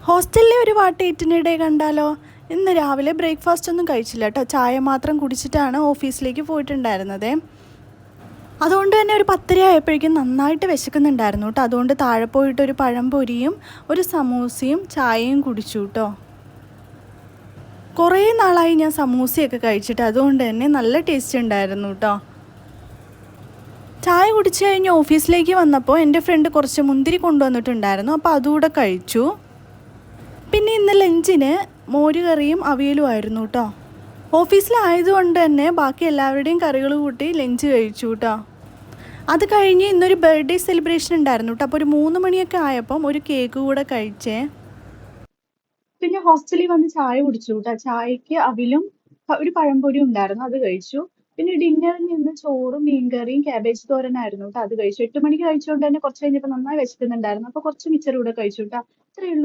ഹോസ്റ്റലിലെ ഒരു വാട്ടേറ്റിനിടെ കണ്ടാലോ. ഇന്ന് രാവിലെ ബ്രേക്ക്ഫാസ്റ്റ് ഒന്നും കഴിച്ചില്ല കേട്ടോ. ചായ മാത്രം കുടിച്ചിട്ടാണ് ഓഫീസിലേക്ക് പോയിട്ടുണ്ടായിരുന്നത്. അതുകൊണ്ട് തന്നെ ഒരു 10:30 ആയപ്പോഴേക്കും നന്നായിട്ട് വിശക്കുന്നുണ്ടായിരുന്നു കേട്ടോ. അതുകൊണ്ട് താഴെ പോയിട്ട് ഒരു പഴംപൊരിയും ഒരു സമൂസയും ചായയും കുടിച്ചു കേട്ടോ. കുറേ നാളായി ഞാൻ സമൂസയൊക്കെ കഴിച്ചിട്ട്, അതുകൊണ്ട് തന്നെ നല്ല ടേസ്റ്റ് ഉണ്ടായിരുന്നു കേട്ടോ. ചായ കുടിച്ച് കഴിഞ്ഞ് ഓഫീസിലേക്ക് വന്നപ്പോൾ എൻ്റെ ഫ്രണ്ട് കുറച്ച് മുന്തിരി കൊണ്ടുവന്നിട്ടുണ്ടായിരുന്നു. അപ്പോൾ അതുകൂടെ കഴിച്ചു. പിന്നെ ഇന്ന് ലഞ്ചിന് മോരുകറിയും അവിയലും ആയിരുന്നു കേട്ടോ. ഓഫീസിലായതുകൊണ്ട് തന്നെ ബാക്കി എല്ലാവരുടെയും കറികൾ കൂട്ടി ലഞ്ച് കഴിച്ചു കേട്ടോ. അത് കഴിഞ്ഞ് ഇന്നൊരു ബർത്ത്ഡേ സെലിബ്രേഷൻ ഉണ്ടായിരുന്നു കേട്ടോ. അപ്പോൾ ഒരു 3 മണിയൊക്കെ ആയപ്പം ഒരു കേക്ക് കൂടെ കഴിച്ചേ. പിന്നെ ഹോസ്റ്റലിൽ വന്ന് ചായ കുടിച്ചു കേട്ടോ. ചായക്ക് അവിലും ഒരു പഴംപൊരിയും ഉണ്ടായിരുന്നു, അത് കഴിച്ചു. പിന്നെ ഡിന്നറിന് ഇന്ന് ചോറും മീൻകറിയും ക്യാബേജ് തോരനായിരുന്നു കേട്ടോ, അത് കഴിച്ചു. 8 മണിക്ക് കഴിച്ചുകൊണ്ട് തന്നെ കുറച്ച് കഴിഞ്ഞപ്പോൾ നന്നായി വിശക്കുന്നുണ്ടായിരുന്നു. അപ്പോൾ കുറച്ച് മിച്ചർ കൂടെ കഴിച്ചു കേട്ടോ. ഇത്രയേ ഉള്ളൂ.